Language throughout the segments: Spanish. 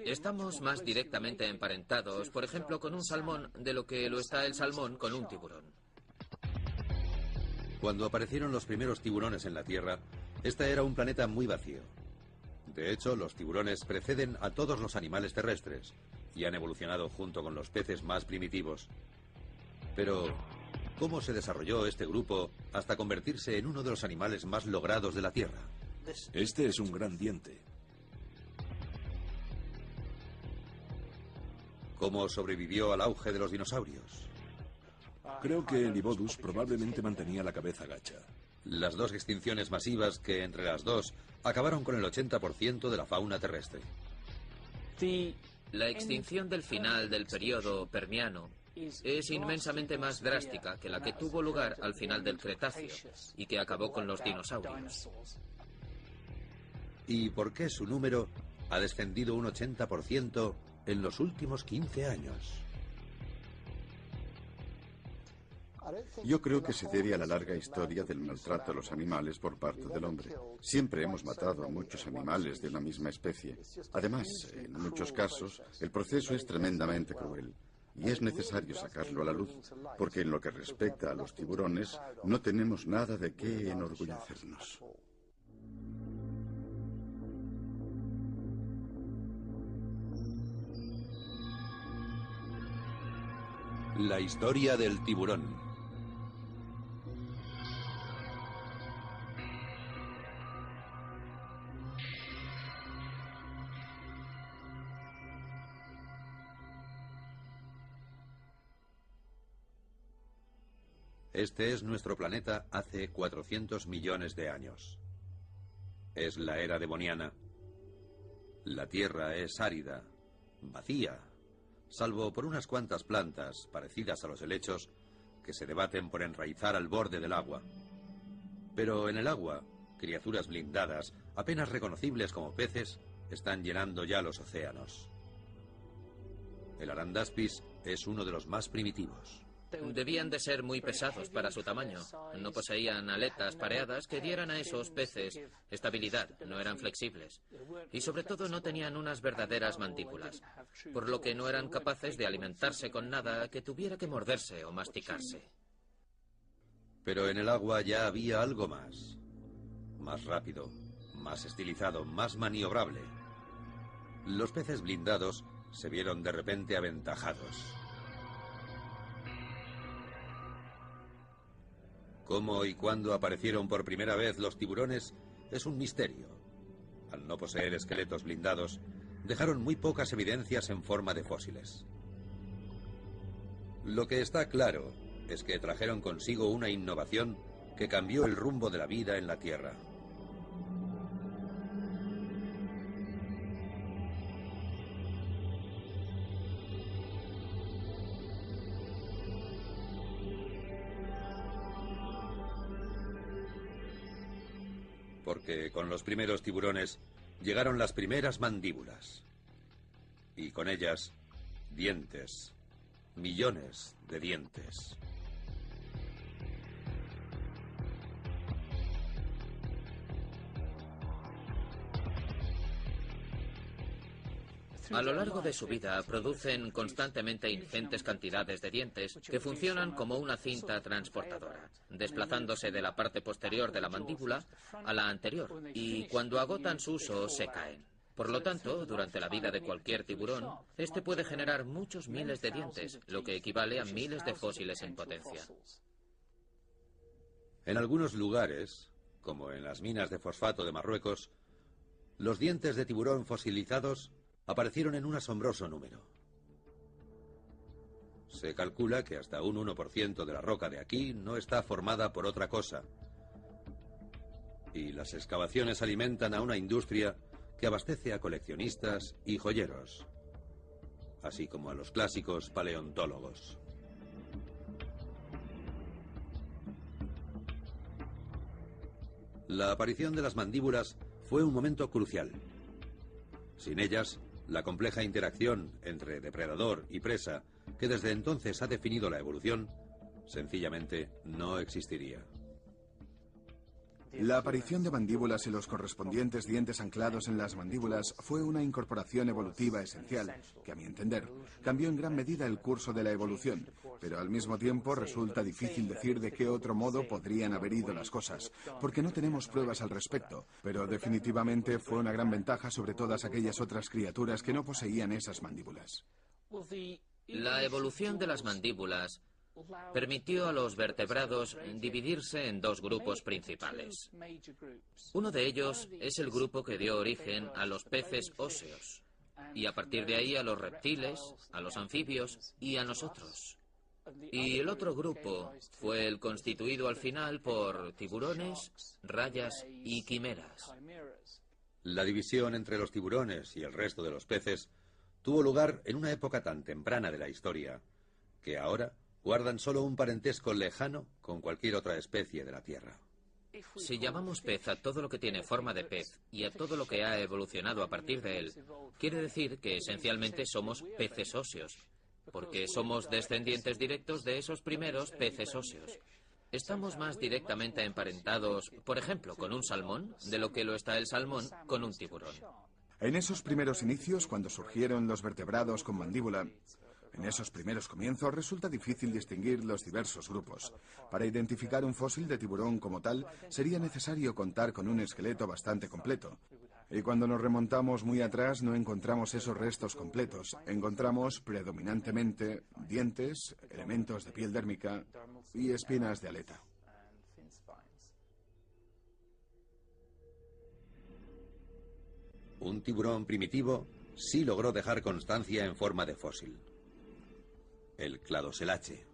Estamos más directamente emparentados, por ejemplo, con un salmón de lo que lo está el salmón con un tiburón. Cuando aparecieron los primeros tiburones en la Tierra, esta era un planeta muy vacío. De hecho, los tiburones preceden a todos los animales terrestres y han evolucionado junto con los peces más primitivos. Pero, ¿cómo se desarrolló este grupo hasta convertirse en uno de los animales más logrados de la Tierra? Este es un gran diente. ¿Cómo sobrevivió al auge de los dinosaurios? Creo que el Ibodus probablemente mantenía la cabeza gacha. Las dos extinciones masivas que entre las dos acabaron con el 80% de la fauna terrestre. La extinción del final del periodo Permiano es inmensamente más drástica que la que tuvo lugar al final del Cretáceo y que acabó con los dinosaurios. ¿Y por qué su número ha descendido un 80% en los últimos 15 años? Yo creo que se debe a la larga historia del maltrato a los animales por parte del hombre. Siempre hemos matado a muchos animales de una misma especie. Además, en muchos casos, el proceso es tremendamente cruel. Y es necesario sacarlo a la luz, porque en lo que respecta a los tiburones, no tenemos nada de qué enorgullecernos. La historia del tiburón. Este es nuestro planeta hace 400 millones de años. Es la era devoniana. La Tierra es árida, vacía, salvo por unas cuantas plantas, parecidas a los helechos, que se debaten por enraizar al borde del agua. Pero en el agua, criaturas blindadas, apenas reconocibles como peces, están llenando ya los océanos. El Arandaspis es uno de los más primitivos. Debían de ser muy pesados para su tamaño. No poseían aletas pareadas que dieran a esos peces estabilidad, no eran flexibles. Y sobre todo no tenían unas verdaderas mandíbulas, por lo que no eran capaces de alimentarse con nada que tuviera que morderse o masticarse. Pero en el agua ya había algo más. Más rápido, más estilizado, más maniobrable. Los peces blindados se vieron de repente aventajados. Cómo y cuándo aparecieron por primera vez los tiburones es un misterio. Al no poseer esqueletos blindados, dejaron muy pocas evidencias en forma de fósiles. Lo que está claro es que trajeron consigo una innovación que cambió el rumbo de la vida en la Tierra. Porque con los primeros tiburones llegaron las primeras mandíbulas. Y con ellas, dientes. Millones de dientes. A lo largo de su vida producen constantemente ingentes cantidades de dientes que funcionan como una cinta transportadora, desplazándose de la parte posterior de la mandíbula a la anterior, y cuando agotan su uso se caen. Por lo tanto, durante la vida de cualquier tiburón, este puede generar muchos miles de dientes, lo que equivale a miles de fósiles en potencia. En algunos lugares, como en las minas de fosfato de Marruecos, los dientes de tiburón fosilizados aparecieron en un asombroso número. Se calcula que hasta un 1% de la roca de aquí no está formada por otra cosa. Y las excavaciones alimentan a una industria que abastece a coleccionistas y joyeros, así como a los clásicos paleontólogos. La aparición de las mandíbulas fue un momento crucial. Sin ellas, la compleja interacción entre depredador y presa, que desde entonces ha definido la evolución, sencillamente no existiría. La aparición de mandíbulas y los correspondientes dientes anclados en las mandíbulas fue una incorporación evolutiva esencial que, a mi entender, cambió en gran medida el curso de la evolución, pero al mismo tiempo resulta difícil decir de qué otro modo podrían haber ido las cosas, porque no tenemos pruebas al respecto, pero definitivamente fue una gran ventaja sobre todas aquellas otras criaturas que no poseían esas mandíbulas. La evolución de las mandíbulas permitió a los vertebrados dividirse en dos grupos principales. Uno de ellos es el grupo que dio origen a los peces óseos, y a partir de ahí a los reptiles, a los anfibios y a nosotros. Y el otro grupo fue el constituido al final por tiburones, rayas y quimeras. La división entre los tiburones y el resto de los peces tuvo lugar en una época tan temprana de la historia que ahora guardan solo un parentesco lejano con cualquier otra especie de la Tierra. Si llamamos pez a todo lo que tiene forma de pez y a todo lo que ha evolucionado a partir de él, quiere decir que esencialmente somos peces óseos, porque somos descendientes directos de esos primeros peces óseos. Estamos más directamente emparentados, por ejemplo, con un salmón, de lo que lo está el salmón con un tiburón. En esos primeros inicios, cuando surgieron los vertebrados con mandíbula, en esos primeros comienzos resulta difícil distinguir los diversos grupos. Para identificar un fósil de tiburón como tal, sería necesario contar con un esqueleto bastante completo. Y cuando nos remontamos muy atrás no encontramos esos restos completos. Encontramos predominantemente dientes, elementos de piel dérmica y espinas de aleta. Un tiburón primitivo sí logró dejar constancia en forma de fósil. El cladoselache.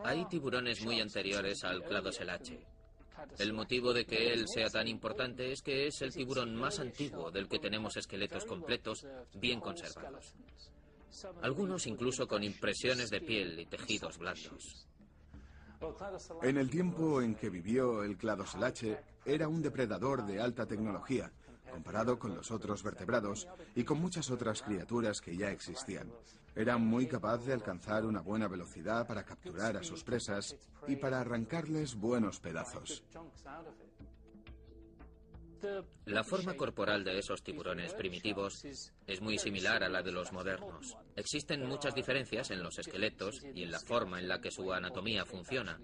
Hay tiburones muy anteriores al cladoselache. El motivo de que él sea tan importante es que es el tiburón más antiguo del que tenemos esqueletos completos bien conservados. Algunos incluso con impresiones de piel y tejidos blandos. En el tiempo en que vivió el cladoselache, era un depredador de alta tecnología, comparado con los otros vertebrados y con muchas otras criaturas que ya existían. Era muy capaz de alcanzar una buena velocidad para capturar a sus presas y para arrancarles buenos pedazos. La forma corporal de esos tiburones primitivos es muy similar a la de los modernos. Existen muchas diferencias en los esqueletos y en la forma en la que su anatomía funciona.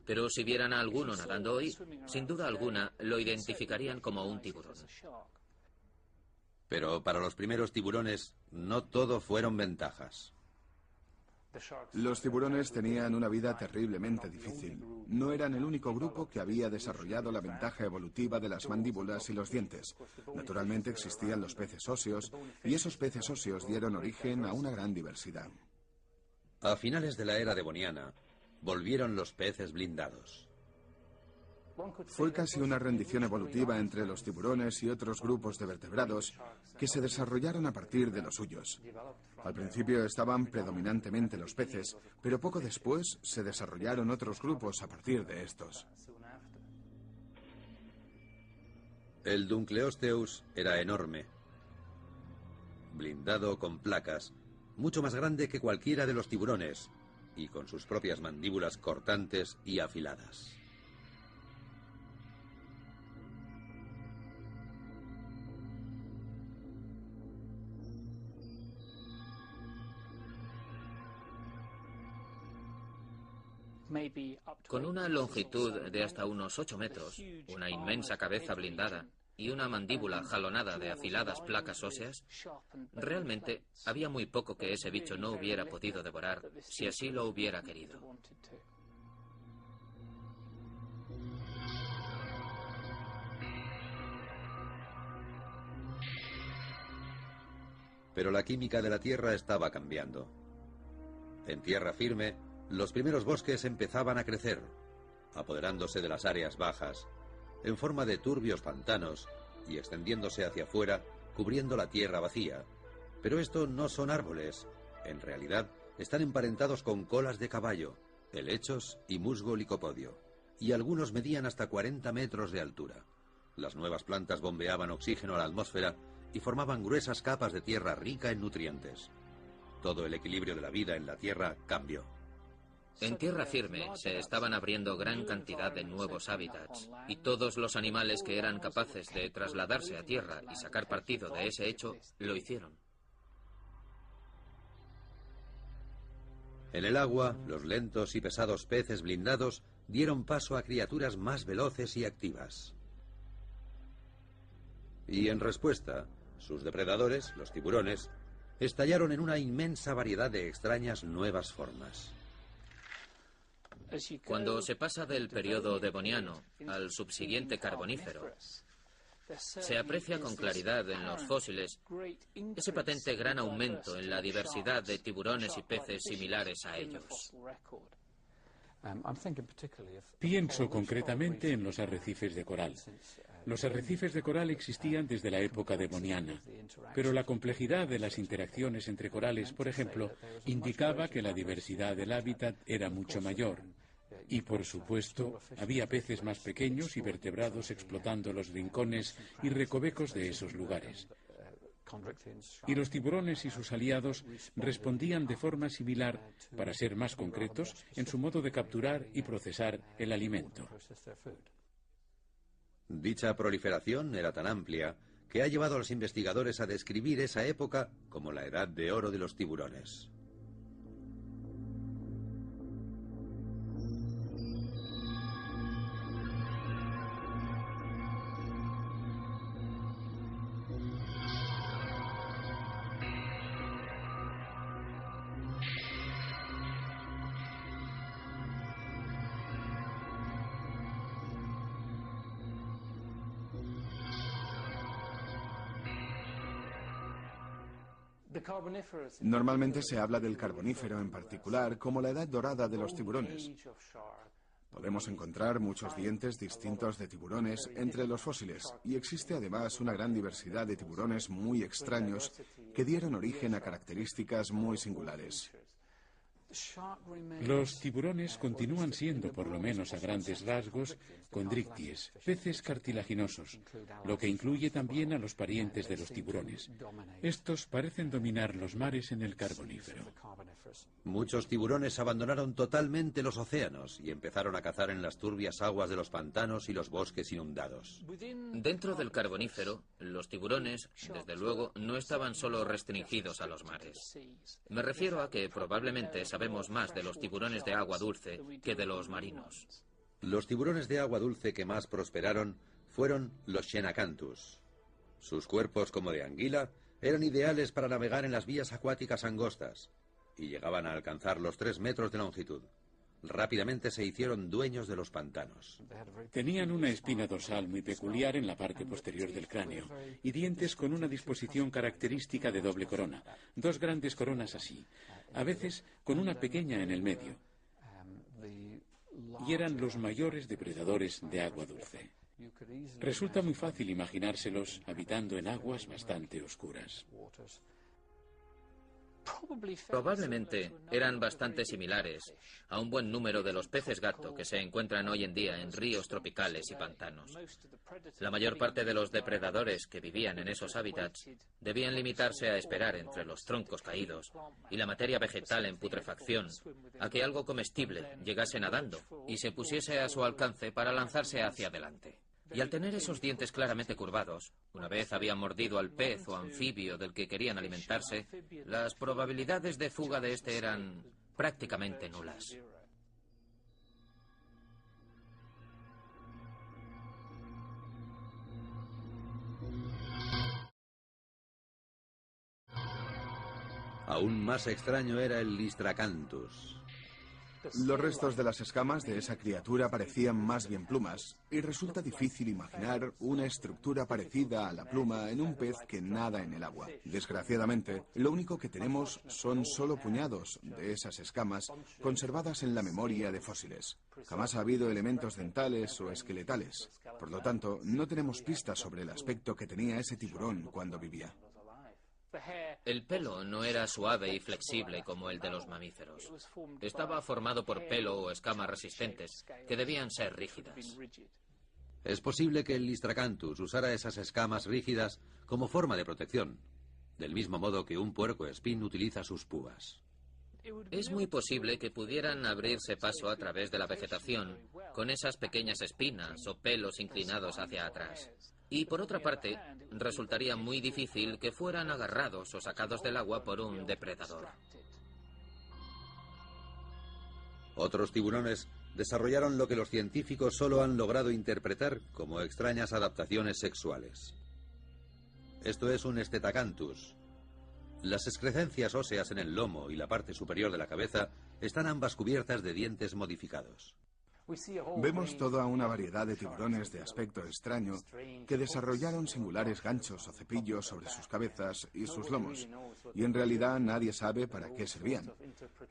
Pero si vieran a alguno nadando hoy, sin duda alguna lo identificarían como un tiburón. Pero para los primeros tiburones no todo fueron ventajas. Los tiburones tenían una vida terriblemente difícil. No eran el único grupo que había desarrollado la ventaja evolutiva de las mandíbulas y los dientes. Naturalmente existían los peces óseos, y esos peces óseos dieron origen a una gran diversidad. A finales de la era devoniana, volvieron los peces blindados. Fue casi una rendición evolutiva entre los tiburones y otros grupos de vertebrados que se desarrollaron a partir de los suyos. Al principio estaban predominantemente los peces, pero poco después se desarrollaron otros grupos a partir de estos. El Dunkleosteus era enorme, blindado con placas, mucho más grande que cualquiera de los tiburones, y con sus propias mandíbulas cortantes y afiladas. Con una longitud de hasta unos 8 metros, una inmensa cabeza blindada y una mandíbula jalonada de afiladas placas óseas, realmente había muy poco que ese bicho no hubiera podido devorar si así lo hubiera querido. Pero la química de la Tierra estaba cambiando. En tierra firme, los primeros bosques empezaban a crecer, apoderándose de las áreas bajas, en forma de turbios pantanos y extendiéndose hacia afuera, cubriendo la tierra vacía. Pero esto no son árboles. En realidad, están emparentados con colas de caballo, helechos y musgo licopodio, y algunos medían hasta 40 metros de altura. Las nuevas plantas bombeaban oxígeno a la atmósfera y formaban gruesas capas de tierra rica en nutrientes. Todo el equilibrio de la vida en la Tierra cambió. En tierra firme se estaban abriendo gran cantidad de nuevos hábitats, y todos los animales que eran capaces de trasladarse a tierra y sacar partido de ese hecho, lo hicieron. En el agua, los lentos y pesados peces blindados dieron paso a criaturas más veloces y activas. Y en respuesta, sus depredadores, los tiburones, estallaron en una inmensa variedad de extrañas nuevas formas. Cuando se pasa del periodo devoniano al subsiguiente carbonífero, se aprecia con claridad en los fósiles ese patente gran aumento en la diversidad de tiburones y peces similares a ellos. Pienso concretamente en los arrecifes de coral. Los arrecifes de coral existían desde la época devoniana, pero la complejidad de las interacciones entre corales, por ejemplo, indicaba que la diversidad del hábitat era mucho mayor. Y, por supuesto, había peces más pequeños y vertebrados explotando los rincones y recovecos de esos lugares. Y los tiburones y sus aliados respondían de forma similar, para ser más concretos, en su modo de capturar y procesar el alimento. Dicha proliferación era tan amplia que ha llevado a los investigadores a describir esa época como la edad de oro de los tiburones. Normalmente se habla del Carbonífero en particular como la edad dorada de los tiburones. Podemos encontrar muchos dientes distintos de tiburones entre los fósiles y existe además una gran diversidad de tiburones muy extraños que dieron origen a características muy singulares. Los tiburones continúan siendo, por lo menos a grandes rasgos, condricties, peces cartilaginosos, lo que incluye también a los parientes de los tiburones. Estos parecen dominar los mares en el Carbonífero. Muchos tiburones abandonaron totalmente los océanos y empezaron a cazar en las turbias aguas de los pantanos y los bosques inundados. Dentro del Carbonífero, los tiburones, desde luego, no estaban solo restringidos a los mares. Me refiero a que probablemente sabemos más de los tiburones de agua dulce que de los marinos. Los tiburones de agua dulce que más prosperaron fueron los Xenacanthus. Sus cuerpos, como de anguila, eran ideales para navegar en las vías acuáticas angostas y llegaban a alcanzar los 3 metros de longitud. Rápidamente se hicieron dueños de los pantanos. Tenían una espina dorsal muy peculiar en la parte posterior del cráneo y dientes con una disposición característica de doble corona, 2 grandes coronas así, a veces con una pequeña en el medio. Y eran los mayores depredadores de agua dulce. Resulta muy fácil imaginárselos habitando en aguas bastante oscuras. Probablemente eran bastante similares a un buen número de los peces gato que se encuentran hoy en día en ríos tropicales y pantanos. La mayor parte de los depredadores que vivían en esos hábitats debían limitarse a esperar entre los troncos caídos y la materia vegetal en putrefacción a que algo comestible llegase nadando y se pusiese a su alcance para lanzarse hacia adelante. Y al tener esos dientes claramente curvados, una vez habían mordido al pez o anfibio del que querían alimentarse, las probabilidades de fuga de este eran prácticamente nulas. Aún más extraño era el Lystracanthus. Los restos de las escamas de esa criatura parecían más bien plumas, y resulta difícil imaginar una estructura parecida a la pluma en un pez que nada en el agua. Desgraciadamente, lo único que tenemos son solo puñados de esas escamas conservadas en la memoria de fósiles. Jamás ha habido elementos dentales o esqueletales. Por lo tanto, no tenemos pistas sobre el aspecto que tenía ese tiburón cuando vivía. El pelo no era suave y flexible como el de los mamíferos. Estaba formado por pelo o escamas resistentes, que debían ser rígidas. Es posible que el Lystracanthus usara esas escamas rígidas como forma de protección, del mismo modo que un puercoespín utiliza sus púas. Es muy posible que pudieran abrirse paso a través de la vegetación con esas pequeñas espinas o pelos inclinados hacia atrás. Y por otra parte, resultaría muy difícil que fueran agarrados o sacados del agua por un depredador. Otros tiburones desarrollaron lo que los científicos solo han logrado interpretar como extrañas adaptaciones sexuales. Esto es un Stetacanthus. Las excrescencias óseas en el lomo y la parte superior de la cabeza están ambas cubiertas de dientes modificados. Vemos toda una variedad de tiburones de aspecto extraño que desarrollaron singulares ganchos o cepillos sobre sus cabezas y sus lomos, y en realidad nadie sabe para qué servían.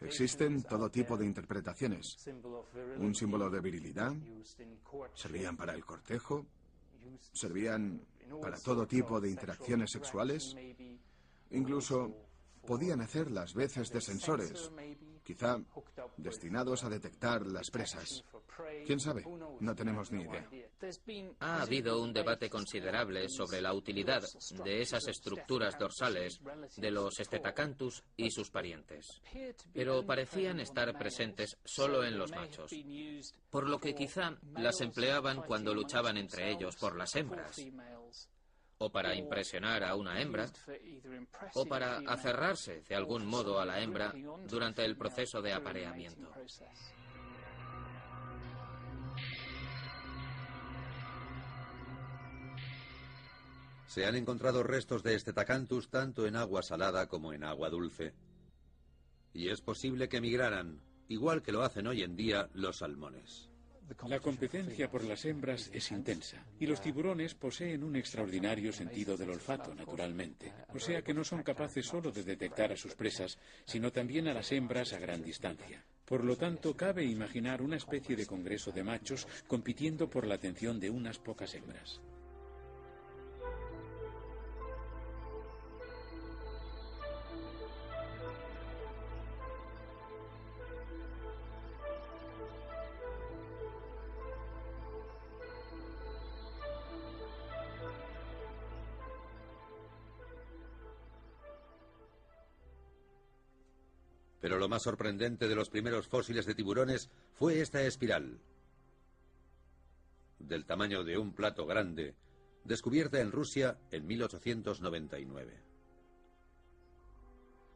Existen todo tipo de interpretaciones. Un símbolo de virilidad, servían para el cortejo, servían para todo tipo de interacciones sexuales, incluso podían hacer las veces de sensores, quizá destinados a detectar las presas. ¿Quién sabe? No tenemos ni idea. Ha habido un debate considerable sobre la utilidad de esas estructuras dorsales de los Stetacanthus y sus parientes, pero parecían estar presentes solo en los machos, por lo que quizá las empleaban cuando luchaban entre ellos por las hembras, o para impresionar a una hembra, o para aferrarse de algún modo a la hembra durante el proceso de apareamiento. Se han encontrado restos de Stetacanthus tanto en agua salada como en agua dulce. Y es posible que migraran, igual que lo hacen hoy en día los salmones. La competencia por las hembras es intensa y los tiburones poseen un extraordinario sentido del olfato, naturalmente. O sea que no son capaces solo de detectar a sus presas, sino también a las hembras a gran distancia. Por lo tanto, cabe imaginar una especie de congreso de machos compitiendo por la atención de unas pocas hembras. Pero lo más sorprendente de los primeros fósiles de tiburones fue esta espiral, del tamaño de un plato grande, descubierta en Rusia en 1899.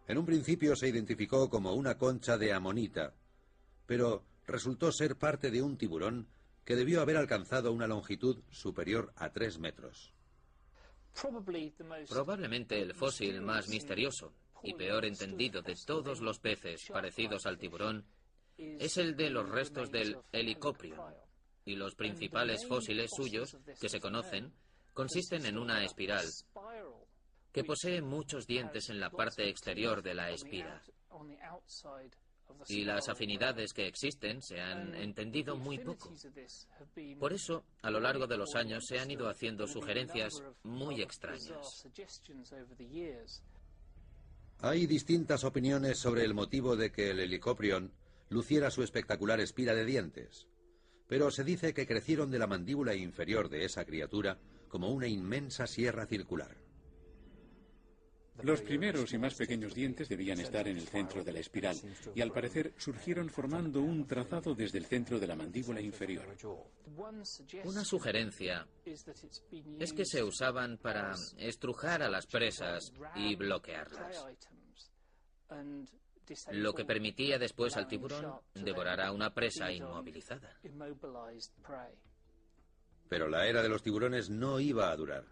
En un principio se identificó como una concha de amonita, pero resultó ser parte de un tiburón que debió haber alcanzado una longitud superior a 3 metros. Probablemente el fósil más misterioso y peor entendido de todos los peces parecidos al tiburón es el de los restos del Helicoprion, y los principales fósiles suyos que se conocen consisten en una espiral que posee muchos dientes en la parte exterior de la espira, y las afinidades que existen se han entendido muy poco. Por eso, a lo largo de los años se han ido haciendo sugerencias muy extrañas. Hay distintas opiniones sobre el motivo de que el Helicoprion luciera su espectacular espira de dientes, pero se dice que crecieron de la mandíbula inferior de esa criatura como una inmensa sierra circular. Los primeros y más pequeños dientes debían estar en el centro de la espiral y al parecer surgieron formando un trazado desde el centro de la mandíbula inferior. Una sugerencia es que se usaban para estrujar a las presas y bloquearlas, lo que permitía después al tiburón devorar a una presa inmovilizada. Pero la era de los tiburones no iba a durar.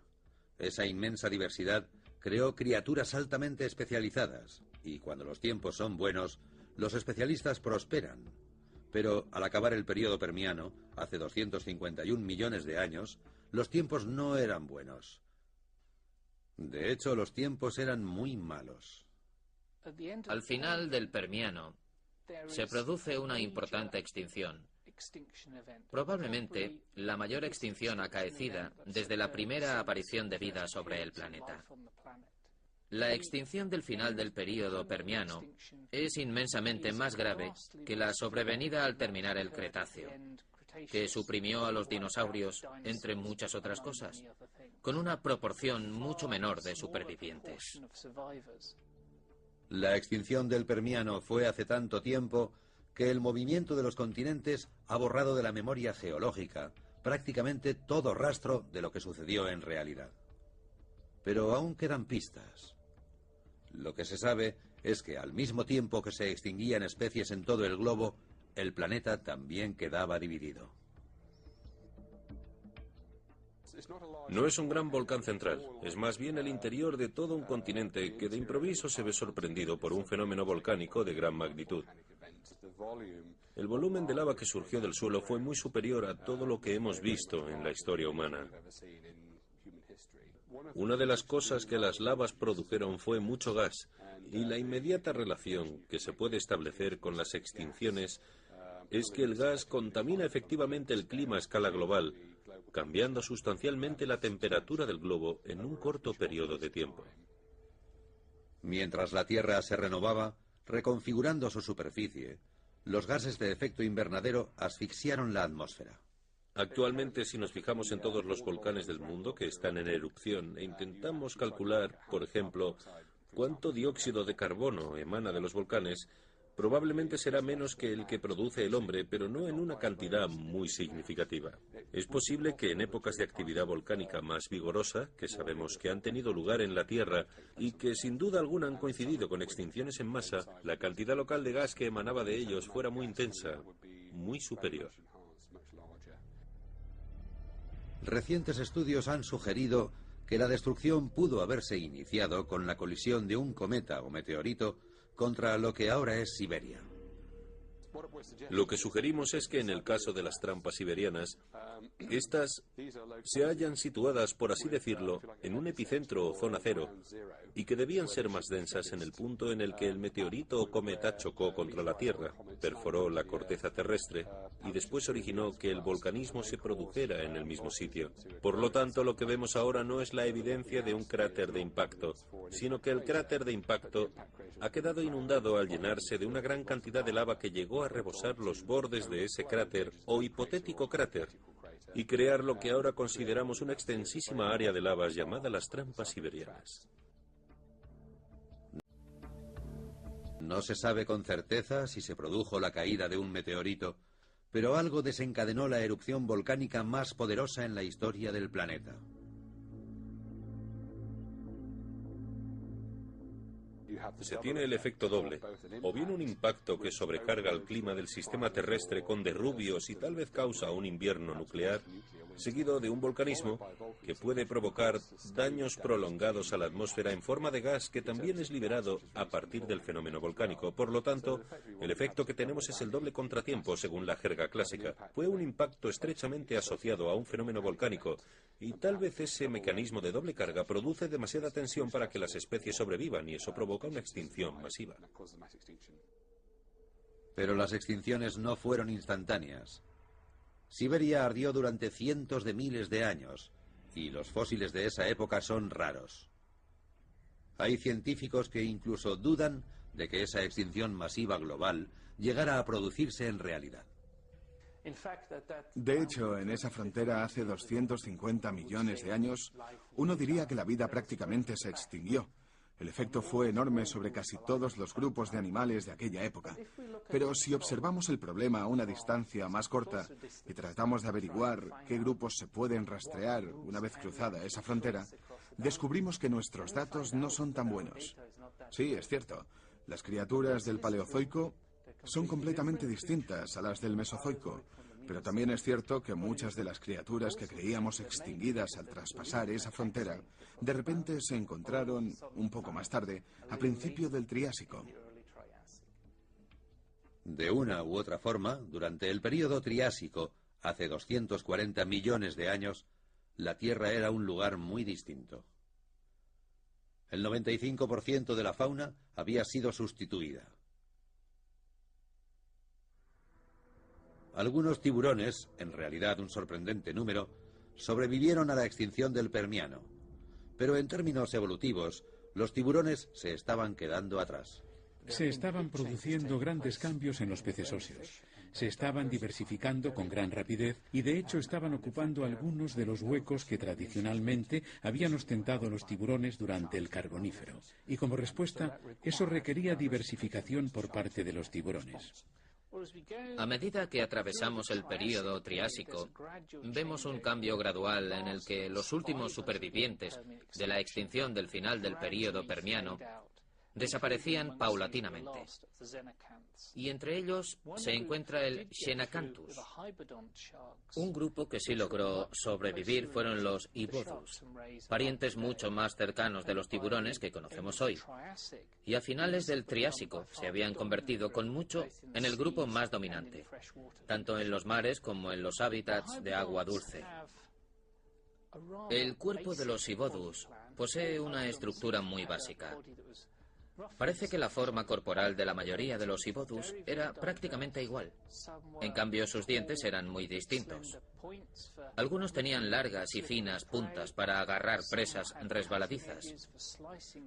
Esa inmensa diversidad creó criaturas altamente especializadas, y cuando los tiempos son buenos, los especialistas prosperan. Pero al acabar el período permiano, hace 251 millones de años, los tiempos no eran buenos. De hecho, los tiempos eran muy malos. Al final del Permiano se produce una importante extinción, probablemente la mayor extinción acaecida desde la primera aparición de vida sobre el planeta. La extinción del final del período Permiano es inmensamente más grave que la sobrevenida al terminar el Cretáceo, que suprimió a los dinosaurios, entre muchas otras cosas, con una proporción mucho menor de supervivientes. La extinción del Permiano fue hace tanto tiempo que el movimiento de los continentes ha borrado de la memoria geológica prácticamente todo rastro de lo que sucedió en realidad. Pero aún quedan pistas. Lo que se sabe es que al mismo tiempo que se extinguían especies en todo el globo, el planeta también quedaba dividido. No es un gran volcán central, es más bien el interior de todo un continente que de improviso se ve sorprendido por un fenómeno volcánico de gran magnitud. El volumen de lava que surgió del suelo fue muy superior a todo lo que hemos visto en la historia humana. Una de las cosas que las lavas produjeron fue mucho gas, y la inmediata relación que se puede establecer con las extinciones es que el gas contamina efectivamente el clima a escala global, cambiando sustancialmente la temperatura del globo en un corto periodo de tiempo. Mientras la Tierra se renovaba, reconfigurando su superficie, los gases de efecto invernadero asfixiaron la atmósfera. Actualmente, si nos fijamos en todos los volcanes del mundo que están en erupción e intentamos calcular, por ejemplo, cuánto dióxido de carbono emana de los volcanes, probablemente será menos que el que produce el hombre, pero no en una cantidad muy significativa. Es posible que en épocas de actividad volcánica más vigorosa, que sabemos que han tenido lugar en la Tierra y que sin duda alguna han coincidido con extinciones en masa, la cantidad local de gas que emanaba de ellos fuera muy intensa, muy superior. Recientes estudios han sugerido que la destrucción pudo haberse iniciado con la colisión de un cometa o meteorito contra lo que ahora es Siberia. Lo que sugerimos es que en el caso de las trampas siberianas, estas se hallan situadas, por así decirlo, en un epicentro o zona cero, y que debían ser más densas en el punto en el que el meteorito o cometa chocó contra la Tierra, perforó la corteza terrestre y después originó que el volcanismo se produjera en el mismo sitio. Por lo tanto, lo que vemos ahora no es la evidencia de un cráter de impacto, sino que el cráter de impacto ha quedado inundado al llenarse de una gran cantidad de lava que llegó a rebosar los bordes de ese cráter o hipotético cráter y crear lo que ahora consideramos una extensísima área de lavas llamada las trampas siberianas. No se sabe con certeza si se produjo la caída de un meteorito, pero algo desencadenó la erupción volcánica más poderosa en la historia del planeta. Se tiene el efecto doble, o bien un impacto que sobrecarga el clima del sistema terrestre con derrubios y tal vez causa un invierno nuclear, seguido de un volcanismo que puede provocar daños prolongados a la atmósfera en forma de gas que también es liberado a partir del fenómeno volcánico. Por lo tanto, el efecto que tenemos es el doble contratiempo según la jerga clásica. Fue un impacto estrechamente asociado a un fenómeno volcánico y tal vez ese mecanismo de doble carga produce demasiada tensión para que las especies sobrevivan y eso provoca una extinción masiva. Pero las extinciones no fueron instantáneas. Siberia ardió durante cientos de miles de años, y los fósiles de esa época son raros. Hay científicos que incluso dudan de que esa extinción masiva global llegara a producirse en realidad. De hecho, en esa frontera hace 250 millones de años, uno diría que la vida prácticamente se extinguió. El efecto fue enorme sobre casi todos los grupos de animales de aquella época. Pero si observamos el problema a una distancia más corta y tratamos de averiguar qué grupos se pueden rastrear una vez cruzada esa frontera, descubrimos que nuestros datos no son tan buenos. Sí, es cierto, las criaturas del Paleozoico son completamente distintas a las del Mesozoico, pero también es cierto que muchas de las criaturas que creíamos extinguidas al traspasar esa frontera, de repente se encontraron, un poco más tarde, a principio del Triásico. De una u otra forma, durante el período Triásico, hace 240 millones de años, la Tierra era un lugar muy distinto. El 95% de la fauna había sido sustituida. Algunos tiburones, en realidad un sorprendente número, sobrevivieron a la extinción del Permiano. Pero en términos evolutivos, los tiburones se estaban quedando atrás. Se estaban produciendo grandes cambios en los peces óseos. se estaban diversificando con gran rapidez y de hecho estaban ocupando algunos de los huecos que tradicionalmente habían ostentado los tiburones durante el Carbonífero. Y como respuesta, eso requería diversificación por parte de los tiburones. A medida que atravesamos el período Triásico, vemos un cambio gradual en el que los últimos supervivientes de la extinción del final del período Permiano desaparecían paulatinamente. Y entre ellos se encuentra el Xenacanthus. Un grupo que sí logró sobrevivir fueron los Ibodus, parientes mucho más cercanos de los tiburones que conocemos hoy. Y a finales del Triásico se habían convertido con mucho en el grupo más dominante, tanto en los mares como en los hábitats de agua dulce. El cuerpo de los Ibodus posee una estructura muy básica. Parece que la forma corporal de la mayoría de los Ibodus era prácticamente igual. En cambio, sus dientes eran muy distintos. Algunos tenían largas y finas puntas para agarrar presas resbaladizas.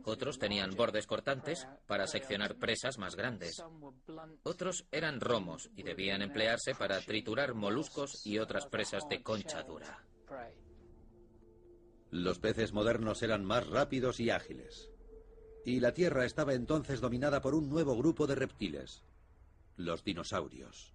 Otros tenían bordes cortantes para seccionar presas más grandes. Otros eran romos y debían emplearse para triturar moluscos y otras presas de concha dura. Los peces modernos eran más rápidos y ágiles. Y la Tierra estaba entonces dominada por un nuevo grupo de reptiles, los dinosaurios.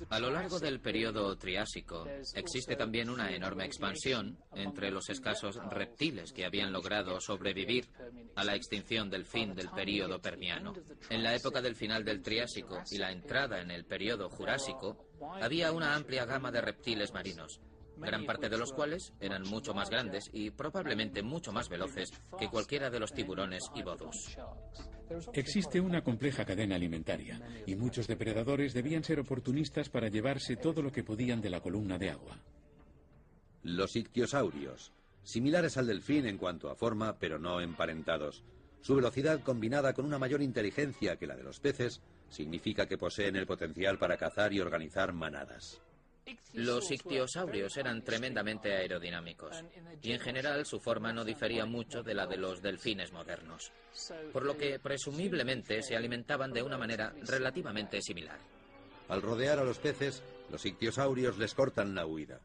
A lo largo del período Triásico existe también una enorme expansión entre los escasos reptiles que habían logrado sobrevivir a la extinción del fin del período Permiano. En la época del final del Triásico y la entrada en el período Jurásico, había una amplia gama de reptiles marinos, gran parte de los cuales eran mucho más grandes y probablemente mucho más veloces que cualquiera de los tiburones Ibodus. Existe una compleja cadena alimentaria y muchos depredadores debían ser oportunistas para llevarse todo lo que podían de la columna de agua. Los ictiosaurios, similares al delfín en cuanto a forma, pero no emparentados. Su velocidad combinada con una mayor inteligencia que la de los peces significa que poseen el potencial para cazar y organizar manadas. Los ictiosaurios eran tremendamente aerodinámicos y en general su forma no difería mucho de la de los delfines modernos, por lo que presumiblemente se alimentaban de una manera relativamente similar. Al rodear a los peces, los ictiosaurios les cortan la huida.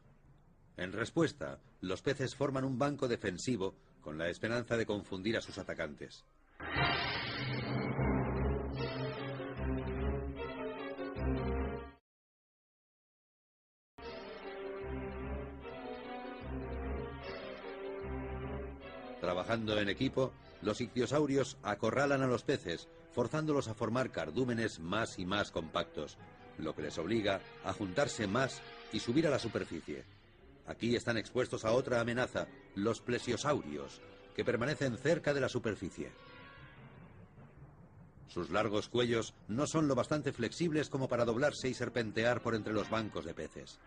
En respuesta, los peces forman un banco defensivo con la esperanza de confundir a sus atacantes. Trabajando en equipo, los ictiosaurios acorralan a los peces, forzándolos a formar cardúmenes más y más compactos, lo que les obliga a juntarse más y subir a la superficie. Aquí están expuestos a otra amenaza, los plesiosaurios, que permanecen cerca de la superficie. Sus largos cuellos no son lo bastante flexibles como para doblarse y serpentear por entre los bancos de peces.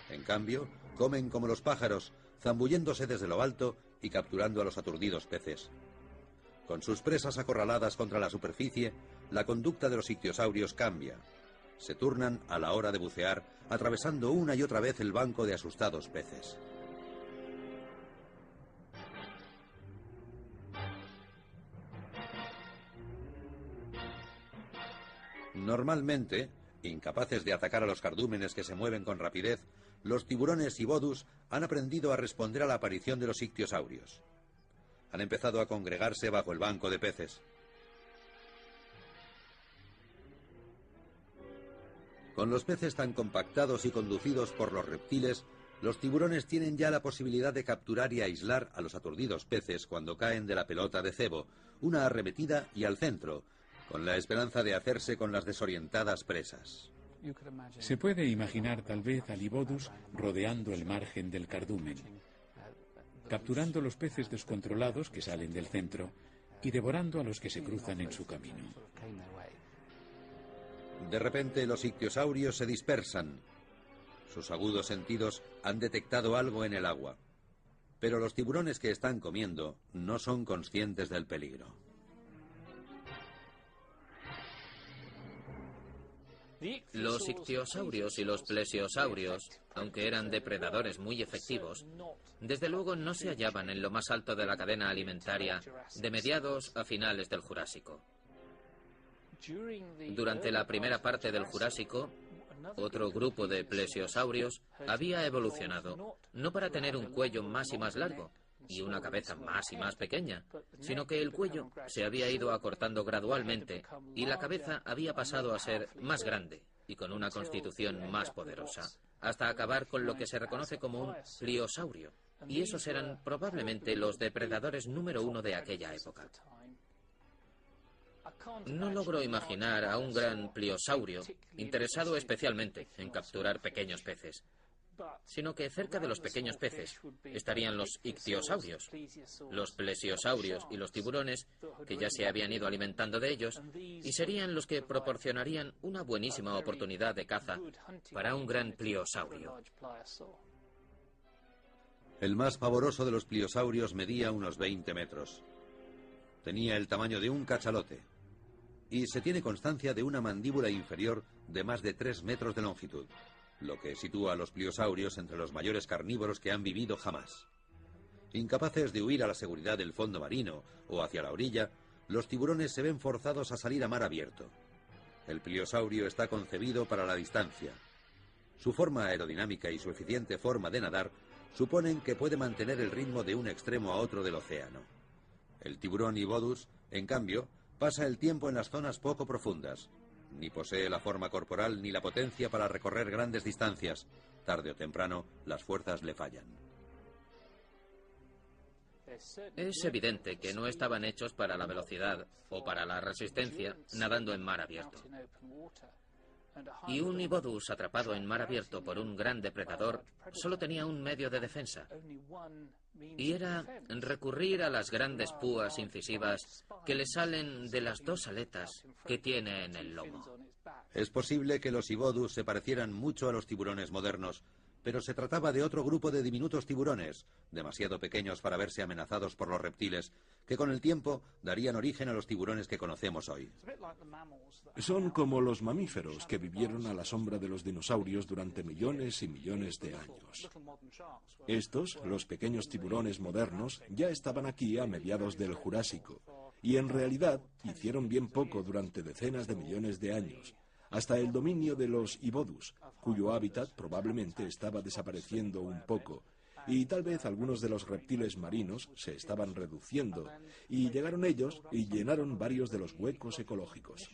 En cambio, comen como los pájaros, zambulléndose desde lo alto y capturando a los aturdidos peces. Con sus presas acorraladas contra la superficie, la conducta de los ictiosaurios cambia. Se turnan a la hora de bucear, atravesando una y otra vez el banco de asustados peces. Normalmente, incapaces de atacar a los cardúmenes que se mueven con rapidez, los tiburones Ibodus han aprendido a responder a la aparición de los ictiosaurios. Han empezado a congregarse bajo el banco de peces. Con los peces tan compactados y conducidos por los reptiles, los tiburones tienen ya la posibilidad de capturar y aislar a los aturdidos peces cuando caen de la pelota de cebo, una arremetida y al centro, con la esperanza de hacerse con las desorientadas presas. Se puede imaginar tal vez al Ibodus rodeando el margen del cardumen, capturando los peces descontrolados que salen del centro y devorando a los que se cruzan en su camino. De repente los ictiosaurios se dispersan. Sus agudos sentidos han detectado algo en el agua, pero los tiburones que están comiendo no son conscientes del peligro. Los ictiosaurios y los plesiosaurios, aunque eran depredadores muy efectivos, desde luego no se hallaban en lo más alto de la cadena alimentaria de mediados a finales del Jurásico. Durante la primera parte del Jurásico, otro grupo de plesiosaurios había evolucionado, no para tener un cuello más y más largo y una cabeza más y más pequeña, sino que el cuello se había ido acortando gradualmente y la cabeza había pasado a ser más grande y con una constitución más poderosa, hasta acabar con lo que se reconoce como un pliosaurio. Y esos eran probablemente los depredadores número uno de aquella época. No logro imaginar a un gran pliosaurio interesado especialmente en capturar pequeños peces, sino que cerca de los pequeños peces estarían los ictiosaurios, los plesiosaurios y los tiburones, que ya se habían ido alimentando de ellos, y serían los que proporcionarían una buenísima oportunidad de caza para un gran pliosaurio. El más pavoroso de los pliosaurios medía unos 20 metros. Tenía el tamaño de un cachalote y se tiene constancia de una mandíbula inferior de más de 3 metros de longitud, lo que sitúa a los pliosaurios entre los mayores carnívoros que han vivido jamás. Incapaces de huir a la seguridad del fondo marino o hacia la orilla, los tiburones se ven forzados a salir a mar abierto. El pliosaurio está concebido para la distancia. Su forma aerodinámica y su eficiente forma de nadar suponen que puede mantener el ritmo de un extremo a otro del océano. El tiburón Ibodus, en cambio, pasa el tiempo en las zonas poco profundas. Ni posee la forma corporal ni la potencia para recorrer grandes distancias. Tarde o temprano, las fuerzas le fallan. Es evidente que no estaban hechos para la velocidad o para la resistencia nadando en mar abierto. Y un Ibodus atrapado en mar abierto por un gran depredador solo tenía un medio de defensa. Y era recurrir a las grandes púas incisivas que le salen de las 2 aletas que tiene en el lomo. Es posible que los Ibodus se parecieran mucho a los tiburones modernos, pero se trataba de otro grupo de diminutos tiburones, demasiado pequeños para verse amenazados por los reptiles, que con el tiempo darían origen a los tiburones que conocemos hoy. Son como los mamíferos que vivieron a la sombra de los dinosaurios durante millones y millones de años. Estos, los pequeños tiburones modernos, ya estaban aquí a mediados del Jurásico, y en realidad hicieron bien poco durante decenas de millones de años, hasta el dominio de los Ibodus, cuyo hábitat probablemente estaba desapareciendo un poco, y tal vez algunos de los reptiles marinos se estaban reduciendo, y llegaron ellos y llenaron varios de los huecos ecológicos.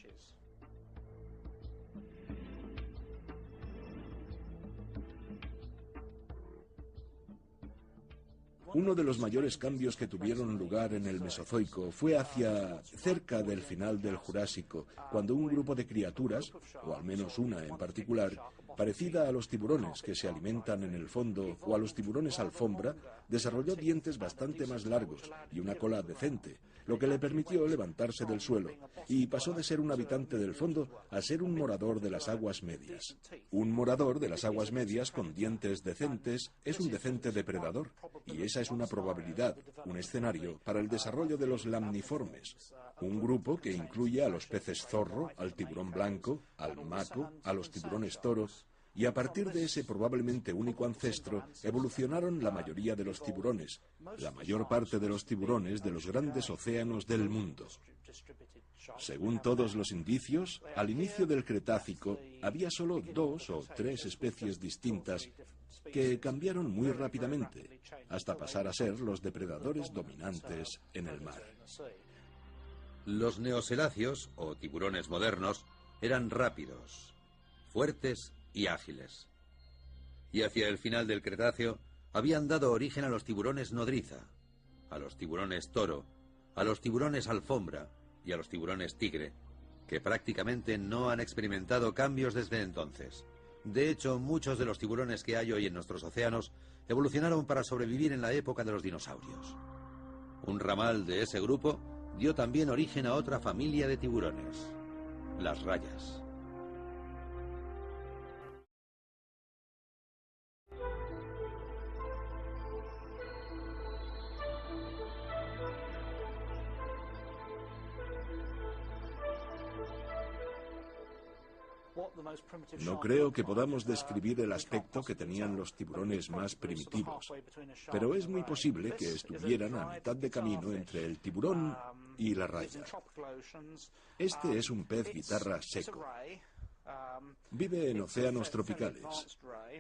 Uno de los mayores cambios que tuvieron lugar en el Mesozoico fue hacia cerca del final del Jurásico, cuando un grupo de criaturas, o al menos una en particular, parecida a los tiburones que se alimentan en el fondo o a los tiburones alfombra, desarrolló dientes bastante más largos y una cola decente, lo que le permitió levantarse del suelo, y pasó de ser un habitante del fondo a ser un morador de las aguas medias. Un morador de las aguas medias con dientes decentes es un decente depredador, y esa es una probabilidad, un escenario para el desarrollo de los lamniformes, un grupo que incluye a los peces zorro, al tiburón blanco, al maco, a los tiburones toro, y a partir de ese probablemente único ancestro evolucionaron la mayoría de los tiburones, la mayor parte de los tiburones de los grandes océanos del mundo. Según todos los indicios, al inicio del Cretácico había solo 2 o 3 especies distintas que cambiaron muy rápidamente, hasta pasar a ser los depredadores dominantes en el mar. Los neoceláceos, o tiburones modernos, eran rápidos, fuertes y ágiles. Y hacia el final del Cretáceo habían dado origen a los tiburones nodriza, a los tiburones toro, a los tiburones alfombra y a los tiburones tigre, que prácticamente no han experimentado cambios desde entonces. De hecho, muchos de los tiburones que hay hoy en nuestros océanos evolucionaron para sobrevivir en la época de los dinosaurios. Un ramal de ese grupo dio también origen a otra familia de tiburones, las rayas. No creo que podamos describir el aspecto que tenían los tiburones más primitivos, pero es muy posible que estuvieran a mitad de camino entre el tiburón y la raya. Este es un pez guitarra seco. Vive en océanos tropicales.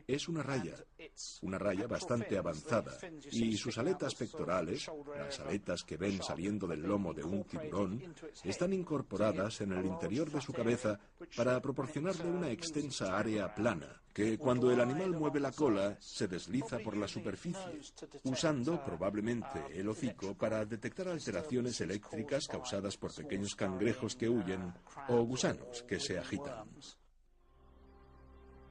Es una raya bastante avanzada, y sus aletas pectorales, las aletas que ven saliendo del lomo de un tiburón, están incorporadas en el interior de su cabeza para proporcionarle una extensa área plana, que cuando el animal mueve la cola se desliza por la superficie, usando probablemente el hocico para detectar alteraciones eléctricas causadas por pequeños cangrejos que huyen o gusanos que se agitan.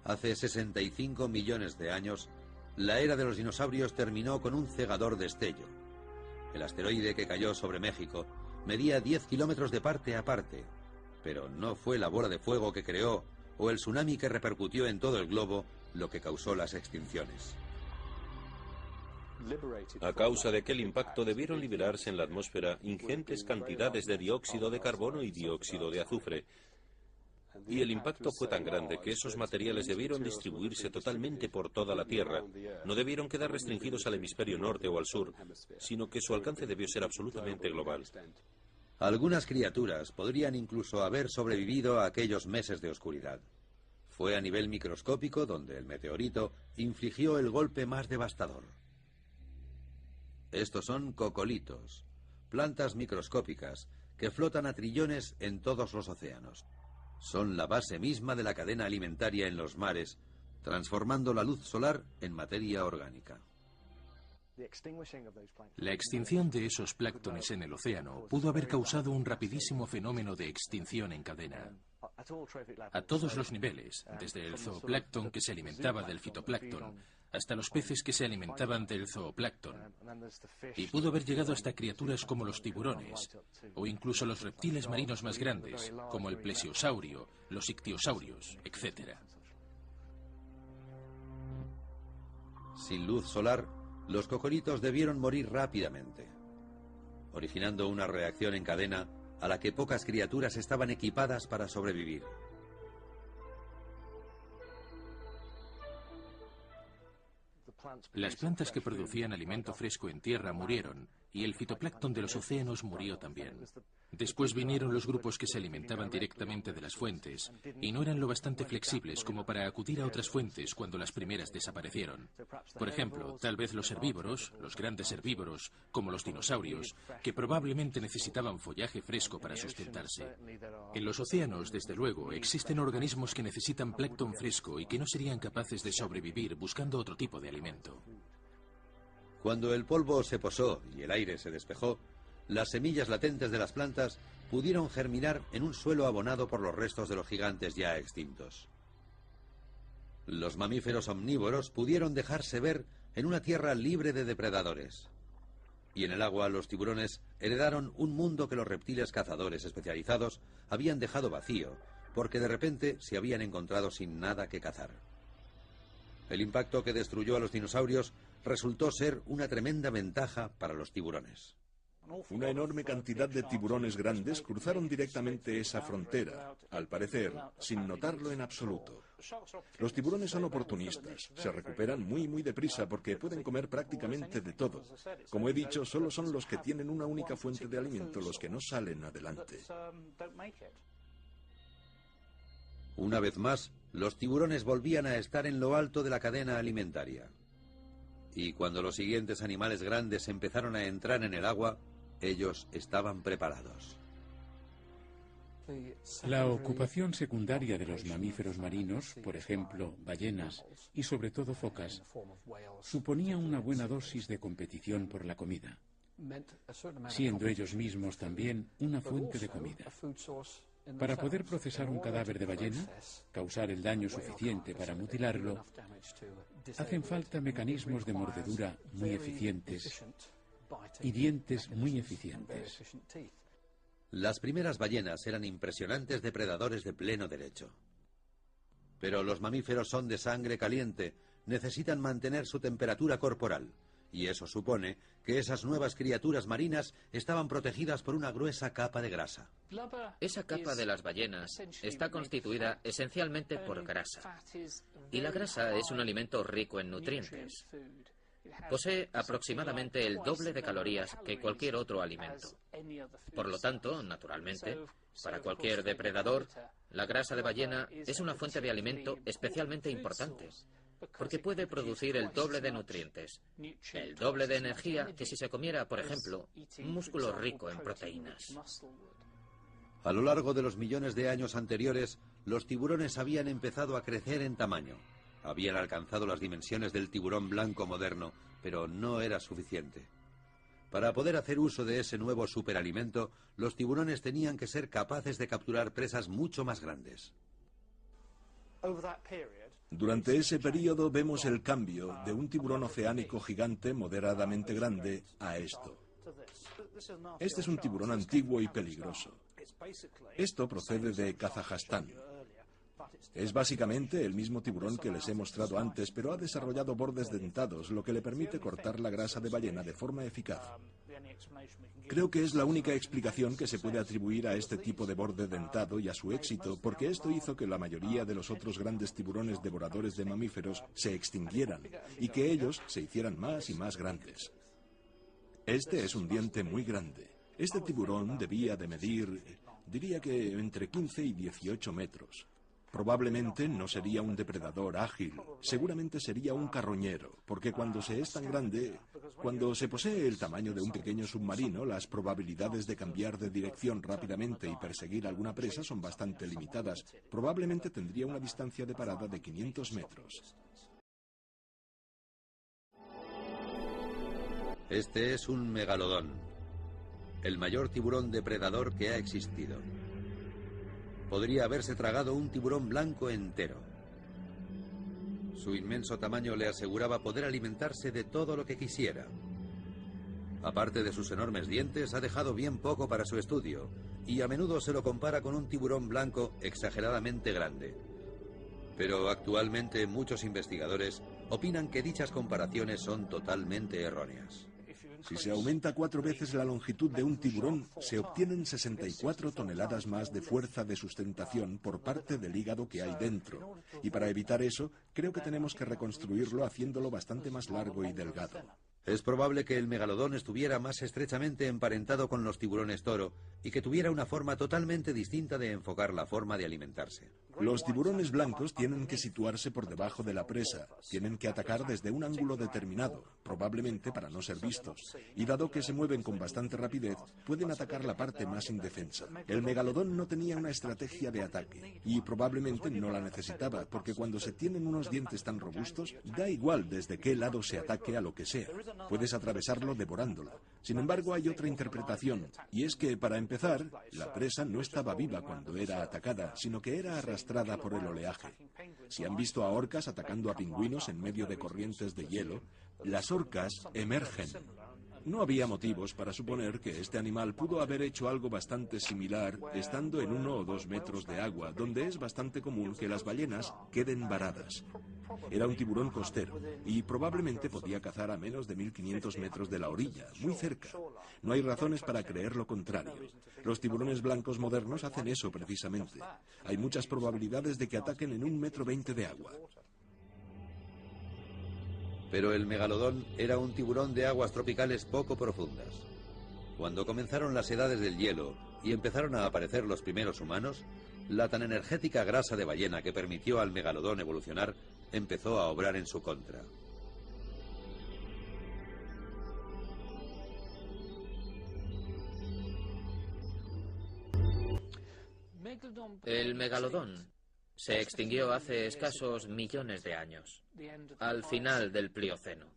Hace 65 millones de años, la era de los dinosaurios terminó con un cegador destello. El asteroide que cayó sobre México medía 10 kilómetros de parte a parte, pero no fue la bola de fuego que creó o el tsunami que repercutió en todo el globo lo que causó las extinciones. A causa de aquel impacto debieron liberarse en la atmósfera ingentes cantidades de dióxido de carbono y dióxido de azufre. Y el impacto fue tan grande que esos materiales debieron distribuirse totalmente por toda la Tierra. No debieron quedar restringidos al hemisferio norte o al sur, sino que su alcance debió ser absolutamente global. Algunas criaturas podrían incluso haber sobrevivido a aquellos meses de oscuridad. Fue a nivel microscópico donde el meteorito infligió el golpe más devastador. Estos son cocolitos, plantas microscópicas que flotan a trillones en todos los océanos. Son la base misma de la cadena alimentaria en los mares, transformando la luz solar en materia orgánica. La extinción de esos planctones en el océano pudo haber causado un rapidísimo fenómeno de extinción en cadena. A todos los niveles, desde el zooplancton que se alimentaba del fitoplancton hasta los peces que se alimentaban del zooplancton. Y pudo haber llegado hasta criaturas como los tiburones, o incluso los reptiles marinos más grandes, como el plesiosaurio, los ictiosaurios, etc. Sin luz solar, los cocolitos debieron morir rápidamente, originando una reacción en cadena a la que pocas criaturas estaban equipadas para sobrevivir. Las plantas que producían alimento fresco en tierra murieron, y el fitoplancton de los océanos murió también. Después vinieron los grupos que se alimentaban directamente de las fuentes, y no eran lo bastante flexibles como para acudir a otras fuentes cuando las primeras desaparecieron. Por ejemplo, tal vez los herbívoros, los grandes herbívoros, como los dinosaurios, que probablemente necesitaban follaje fresco para sustentarse. En los océanos, desde luego, existen organismos que necesitan plancton fresco y que no serían capaces de sobrevivir buscando otro tipo de alimento. Cuando el polvo se posó y el aire se despejó, las semillas latentes de las plantas pudieron germinar en un suelo abonado por los restos de los gigantes ya extintos. Los mamíferos omnívoros pudieron dejarse ver en una tierra libre de depredadores. Y en el agua los tiburones heredaron un mundo que los reptiles cazadores especializados habían dejado vacío, porque de repente se habían encontrado sin nada que cazar. El impacto que destruyó a los dinosaurios resultó ser una tremenda ventaja para los tiburones. Una enorme cantidad de tiburones grandes cruzaron directamente esa frontera, al parecer, sin notarlo en absoluto. Los tiburones son oportunistas, se recuperan muy deprisa porque pueden comer prácticamente de todo. Como he dicho, solo son los que tienen una única fuente de alimento los que no salen adelante. Una vez más, los tiburones volvían a estar en lo alto de la cadena alimentaria. Y cuando los siguientes animales grandes empezaron a entrar en el agua, ellos estaban preparados. La ocupación secundaria de los mamíferos marinos, por ejemplo, ballenas y sobre todo focas, suponía una buena dosis de competición por la comida, siendo ellos mismos también una fuente de comida. Para poder procesar un cadáver de ballena, causar el daño suficiente para mutilarlo, hacen falta mecanismos de mordedura muy eficientes y dientes muy eficientes. Las primeras ballenas eran impresionantes depredadores de pleno derecho. Pero los mamíferos son de sangre caliente, necesitan mantener su temperatura corporal, y eso supone que esas nuevas criaturas marinas estaban protegidas por una gruesa capa de grasa. Esa capa de las ballenas está constituida esencialmente por grasa, y la grasa es un alimento rico en nutrientes. Posee aproximadamente el doble de calorías que cualquier otro alimento. Por lo tanto, naturalmente, para cualquier depredador, la grasa de ballena es una fuente de alimento especialmente importante, porque puede producir el doble de nutrientes, el doble de energía que si se comiera, por ejemplo, un músculo rico en proteínas. A lo largo de los millones de años anteriores, los tiburones habían empezado a crecer en tamaño. Habían alcanzado las dimensiones del tiburón blanco moderno, pero no era suficiente. Para poder hacer uso de ese nuevo superalimento, los tiburones tenían que ser capaces de capturar presas mucho más grandes. Durante ese periodo vemos el cambio de un tiburón oceánico gigante moderadamente grande a esto. Este es un tiburón antiguo y peligroso. Esto procede de Kazajstán. Es básicamente el mismo tiburón que les he mostrado antes, pero ha desarrollado bordes dentados, lo que le permite cortar la grasa de ballena de forma eficaz. Creo que es la única explicación que se puede atribuir a este tipo de borde dentado y a su éxito, porque esto hizo que la mayoría de los otros grandes tiburones devoradores de mamíferos se extinguieran y que ellos se hicieran más y más grandes. Este es un diente muy grande. Este tiburón debía de medir, diría que entre 15 y 18 metros. Probablemente no sería un depredador ágil, seguramente sería un carroñero, porque cuando se es tan grande, cuando se posee el tamaño de un pequeño submarino, las probabilidades de cambiar de dirección rápidamente y perseguir alguna presa son bastante limitadas. Probablemente tendría una distancia de parada de 500 metros. Este es un megalodón, el mayor tiburón depredador que ha existido. Podría haberse tragado un tiburón blanco entero. Su inmenso tamaño le aseguraba poder alimentarse de todo lo que quisiera. Aparte de sus enormes dientes, ha dejado bien poco para su estudio, y a menudo se lo compara con un tiburón blanco exageradamente grande. Pero actualmente muchos investigadores opinan que dichas comparaciones son totalmente erróneas. Si se aumenta 4 veces la longitud de un tiburón, se obtienen 64 toneladas más de fuerza de sustentación por parte del hígado que hay dentro. Y para evitar eso, creo que tenemos que reconstruirlo haciéndolo bastante más largo y delgado. Es probable que el megalodón estuviera más estrechamente emparentado con los tiburones toro y que tuviera una forma totalmente distinta de enfocar la forma de alimentarse. Los tiburones blancos tienen que situarse por debajo de la presa, tienen que atacar desde un ángulo determinado, probablemente para no ser vistos, y dado que se mueven con bastante rapidez, pueden atacar la parte más indefensa. El megalodón no tenía una estrategia de ataque, y probablemente no la necesitaba, porque cuando se tienen unos dientes tan robustos, da igual desde qué lado se ataque a lo que sea. Puedes atravesarlo devorándolo. Sin embargo, hay otra interpretación, y es que, para empezar, la presa no estaba viva cuando era atacada, sino que era arrastrada por el oleaje. Si han visto a orcas atacando a pingüinos en medio de corrientes de hielo, las orcas emergen. No había motivos para suponer que este animal pudo haber hecho algo bastante similar estando en 1 o 2 metros de agua, donde es bastante común que las ballenas queden varadas. Era un tiburón costero y probablemente podía cazar a menos de 1500 metros de la orilla, muy cerca. No hay razones para creer lo contrario. Los tiburones blancos modernos hacen eso precisamente. Hay muchas probabilidades de que ataquen en 1,20 m de agua. Pero el megalodón era un tiburón de aguas tropicales poco profundas. Cuando comenzaron las edades del hielo y empezaron a aparecer los primeros humanos, la tan energética grasa de ballena que permitió al megalodón evolucionar empezó a obrar en su contra. El megalodón se extinguió hace escasos millones de años, al final del Plioceno.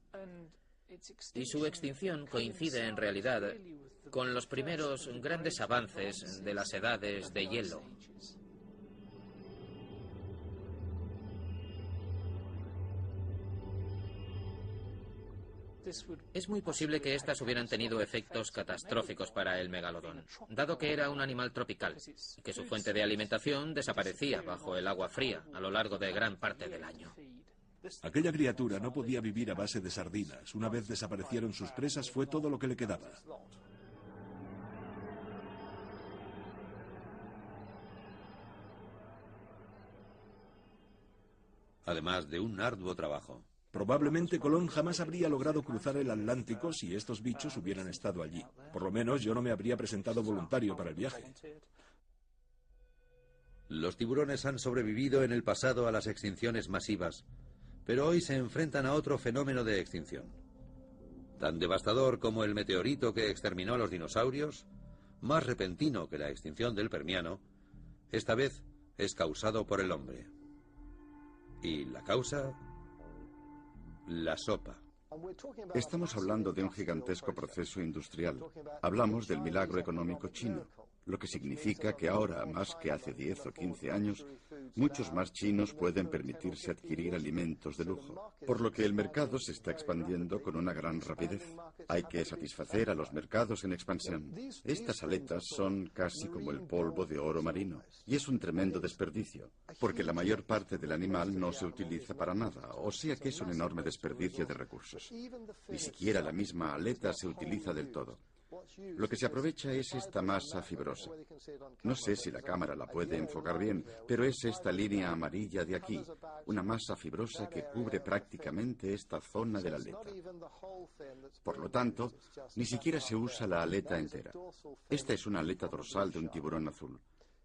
Y su extinción coincide en realidad con los primeros grandes avances de las edades de hielo. Es muy posible que estas hubieran tenido efectos catastróficos para el megalodón, dado que era un animal tropical y que su fuente de alimentación desaparecía bajo el agua fría a lo largo de gran parte del año. Aquella criatura no podía vivir a base de sardinas. Una vez desaparecieron sus presas, fue todo lo que le quedaba. Además de un arduo trabajo. Probablemente Colón jamás habría logrado cruzar el Atlántico si estos bichos hubieran estado allí. Por lo menos yo no me habría presentado voluntario para el viaje. Los tiburones han sobrevivido en el pasado a las extinciones masivas, pero hoy se enfrentan a otro fenómeno de extinción. Tan devastador como el meteorito que exterminó a los dinosaurios, más repentino que la extinción del Permiano, esta vez es causado por el hombre. ¿Y la causa? La sopa. Estamos hablando de un gigantesco proceso industrial. Hablamos del milagro económico chino, lo que significa que ahora, más que hace 10 o 15 años, muchos más chinos pueden permitirse adquirir alimentos de lujo, por lo que el mercado se está expandiendo con una gran rapidez. Hay que satisfacer a los mercados en expansión. Estas aletas son casi como el polvo de oro marino, y es un tremendo desperdicio, porque la mayor parte del animal no se utiliza para nada, o sea que es un enorme desperdicio de recursos. Ni siquiera la misma aleta se utiliza del todo. Lo que se aprovecha es esta masa fibrosa. No sé si la cámara la puede enfocar bien, pero es esta línea amarilla de aquí, una masa fibrosa que cubre prácticamente esta zona de la aleta. Por lo tanto, ni siquiera se usa la aleta entera. Esta es una aleta dorsal de un tiburón azul.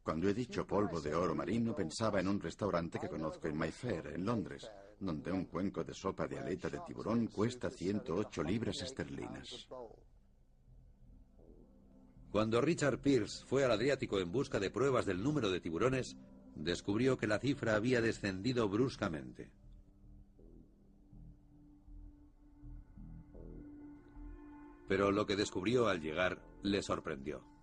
Cuando he dicho polvo de oro marino, pensaba en un restaurante que conozco en Mayfair, en Londres, donde un cuenco de sopa de aleta de tiburón cuesta 108 libras esterlinas. Cuando Richard Pierce fue al Adriático en busca de pruebas del número de tiburones, descubrió que la cifra había descendido bruscamente. Pero lo que descubrió al llegar le sorprendió.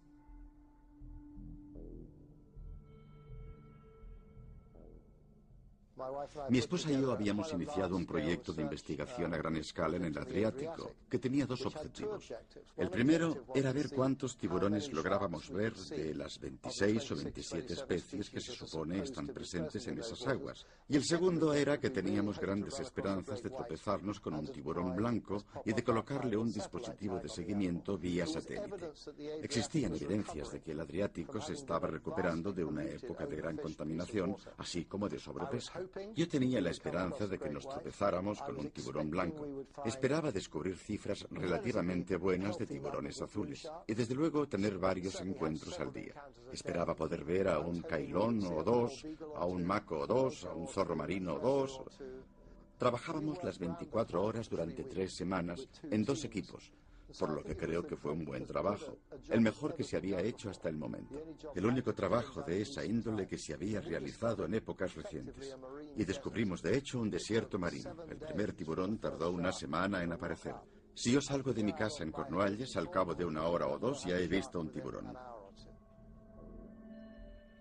Mi esposa y yo habíamos iniciado un proyecto de investigación a gran escala en el Adriático, que tenía dos objetivos. El primero era ver cuántos tiburones lográbamos ver de las 26 o 27 especies que se supone están presentes en esas aguas. Y el segundo era que teníamos grandes esperanzas de tropezarnos con un tiburón blanco y de colocarle un dispositivo de seguimiento vía satélite. Existían evidencias de que el Adriático se estaba recuperando de una época de gran contaminación, así como de sobrepesca. Yo tenía la esperanza de que nos tropezáramos con un tiburón blanco. Esperaba descubrir cifras relativamente buenas de tiburones azules y desde luego tener varios encuentros al día. Esperaba poder ver a un cailón o dos, a un maco o dos, a un zorro marino o dos. Trabajábamos las 24 horas durante 3 semanas en 2 equipos, por lo que creo que fue un buen trabajo, el mejor que se había hecho hasta el momento, el único trabajo de esa índole que se había realizado en épocas recientes. Y descubrimos de hecho un desierto marino. El primer tiburón tardó 1 semana en aparecer. Si yo salgo de mi casa en Cornualles, al cabo de 1 hora o 2 ya he visto un tiburón.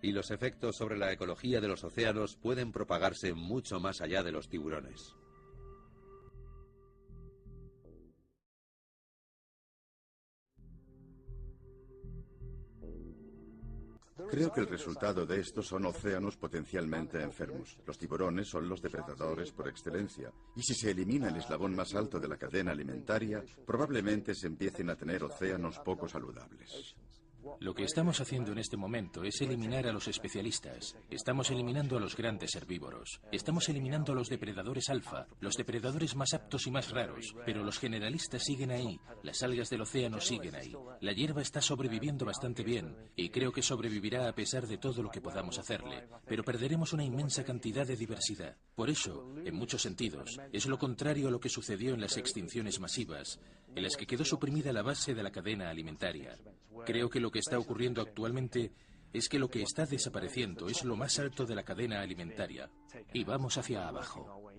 Y los efectos sobre la ecología de los océanos pueden propagarse mucho más allá de los tiburones. Creo que el resultado de esto son océanos potencialmente enfermos. Los tiburones son los depredadores por excelencia. Y si se elimina el eslabón más alto de la cadena alimentaria, probablemente se empiecen a tener océanos poco saludables. Lo que estamos haciendo en este momento es eliminar a los especialistas. Estamos eliminando a los grandes herbívoros. Estamos eliminando a los depredadores alfa, los depredadores más aptos y más raros. Pero los generalistas siguen ahí. Las algas del océano siguen ahí. La hierba está sobreviviendo bastante bien y creo que sobrevivirá a pesar de todo lo que podamos hacerle. Pero perderemos una inmensa cantidad de diversidad. Por eso, en muchos sentidos, es lo contrario a lo que sucedió en las extinciones masivas, en las que quedó suprimida la base de la cadena alimentaria. Creo que lo que está ocurriendo actualmente es que lo que está desapareciendo es lo más alto de la cadena alimentaria y vamos hacia abajo.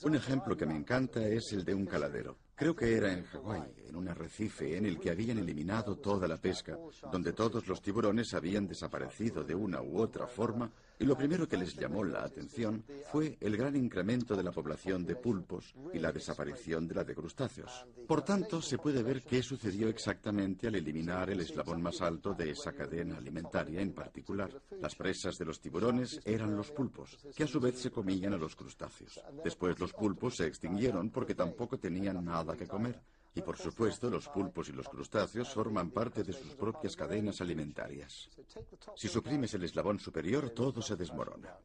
Un ejemplo que me encanta es el de un caladero. Creo que era en Hawái, en un arrecife en el que habían eliminado toda la pesca, donde todos los tiburones habían desaparecido de una u otra forma Y lo primero que les llamó la atención fue el gran incremento de la población de pulpos y la desaparición de la de crustáceos. Por tanto, se puede ver qué sucedió exactamente al eliminar el eslabón más alto de esa cadena alimentaria en particular. Las presas de los tiburones eran los pulpos, que a su vez se comían a los crustáceos. Después los pulpos se extinguieron porque tampoco tenían nada que comer. Y por supuesto, los pulpos y los crustáceos forman parte de sus propias cadenas alimentarias. Si suprimes el eslabón superior, todo se desmorona.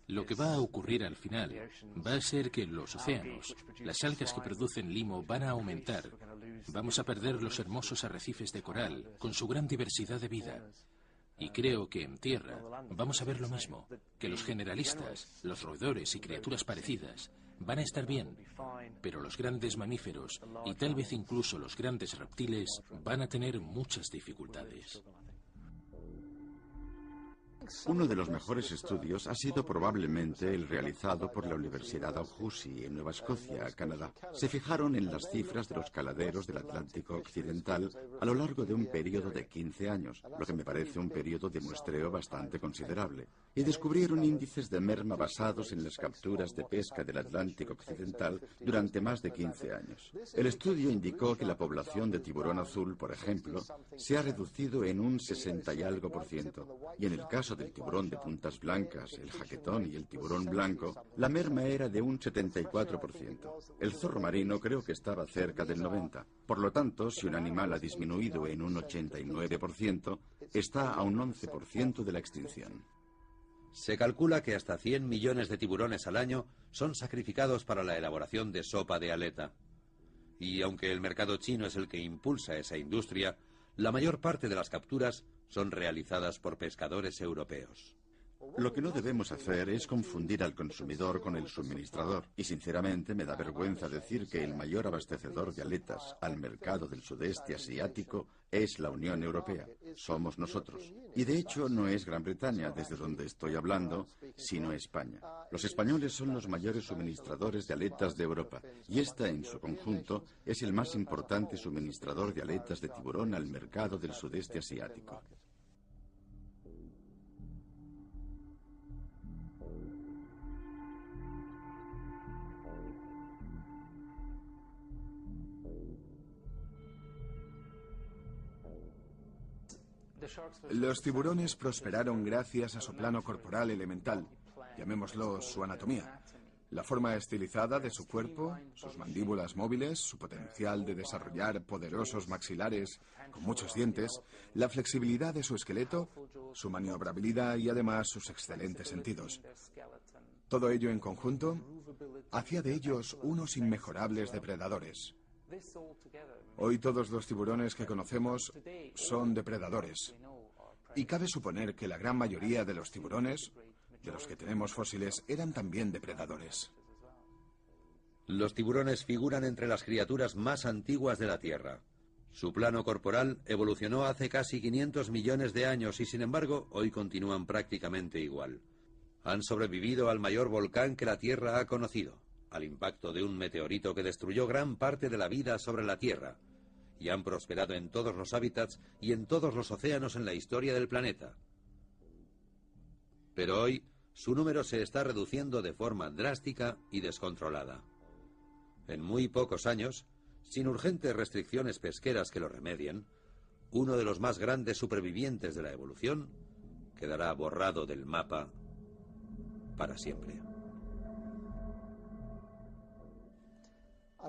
Lo que va a ocurrir al final va a ser que los océanos, las algas que producen limo, van a aumentar. Vamos a perder los hermosos arrecifes de coral, con su gran diversidad de vida. Y creo que en tierra vamos a ver lo mismo, que los generalistas, los roedores y criaturas parecidas van a estar bien, pero los grandes mamíferos y tal vez incluso los grandes reptiles van a tener muchas dificultades. Uno de los mejores estudios ha sido probablemente el realizado por la Universidad Dalhousie en Nueva Escocia, Canadá. Se fijaron en las cifras de los caladeros del Atlántico Occidental a lo largo de un periodo de 15 años, lo que me parece un periodo de muestreo bastante considerable, y descubrieron índices de merma basados en las capturas de pesca del Atlántico Occidental durante más de 15 años. El estudio indicó que la población de tiburón azul, por ejemplo, se ha reducido en un 60 y algo %, y en el caso del tiburón de puntas blancas, el jaquetón y el tiburón blanco, la merma era de un 74%. El zorro marino creo que estaba cerca del 90%. Por lo tanto, si un animal ha disminuido en un 89%, está a un 11% de la extinción. Se calcula que hasta 100 millones de tiburones al año son sacrificados para la elaboración de sopa de aleta. Y aunque el mercado chino es el que impulsa esa industria, la mayor parte de las capturas son realizadas por pescadores europeos. Lo que no debemos hacer es confundir al consumidor con el suministrador. Y sinceramente me da vergüenza decir que el mayor abastecedor de aletas al mercado del sudeste asiático es la Unión Europea. Somos nosotros. Y de hecho no es Gran Bretaña, desde donde estoy hablando, sino España. Los españoles son los mayores suministradores de aletas de Europa. Y esta, en su conjunto, es el más importante suministrador de aletas de tiburón al mercado del sudeste asiático. Los tiburones prosperaron gracias a su plano corporal elemental, llamémoslo su anatomía. La forma estilizada de su cuerpo, sus mandíbulas móviles, su potencial de desarrollar poderosos maxilares con muchos dientes, la flexibilidad de su esqueleto, su maniobrabilidad y además sus excelentes sentidos. Todo ello en conjunto hacía de ellos unos inmejorables depredadores. Hoy todos los tiburones que conocemos son depredadores. Y cabe suponer que la gran mayoría de los tiburones, de los que tenemos fósiles, eran también depredadores. Los tiburones figuran entre las criaturas más antiguas de la Tierra. Su plano corporal evolucionó hace casi 500 millones de años y sin embargo hoy continúan prácticamente igual. Han sobrevivido al mayor volcán que la Tierra ha conocido, al impacto de un meteorito que destruyó gran parte de la vida sobre la Tierra, y han prosperado en todos los hábitats y en todos los océanos en la historia del planeta. Pero hoy, su número se está reduciendo de forma drástica y descontrolada. En muy pocos años, sin urgentes restricciones pesqueras que lo remedien, uno de los más grandes supervivientes de la evolución quedará borrado del mapa para siempre.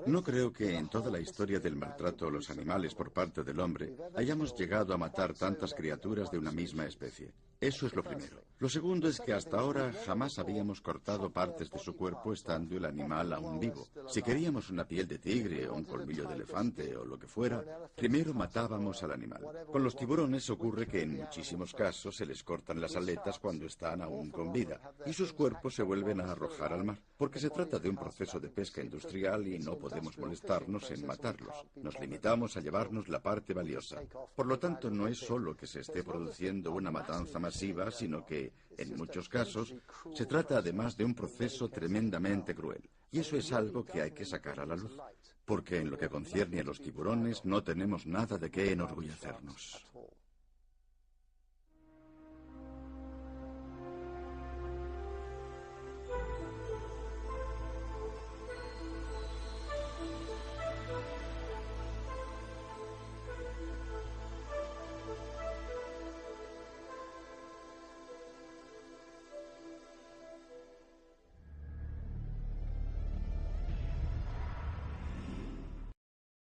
No creo que en toda la historia del maltrato a los animales por parte del hombre hayamos llegado a matar tantas criaturas de una misma especie. Eso es lo primero. Lo segundo es que hasta ahora jamás habíamos cortado partes de su cuerpo estando el animal aún vivo. Si queríamos una piel de tigre o un colmillo de elefante o lo que fuera, primero matábamos al animal. Con los tiburones ocurre que en muchísimos casos se les cortan las aletas cuando están aún con vida y sus cuerpos se vuelven a arrojar al mar, porque se trata de un proceso de pesca industrial y no podemos molestarnos en matarlos. Nos limitamos a llevarnos la parte valiosa. Por lo tanto, no es solo que se esté produciendo una matanza masiva, sino que, en muchos casos, se trata además de un proceso tremendamente cruel. Y eso es algo que hay que sacar a la luz. porque en lo que concierne a los tiburones no tenemos nada de qué enorgullecernos.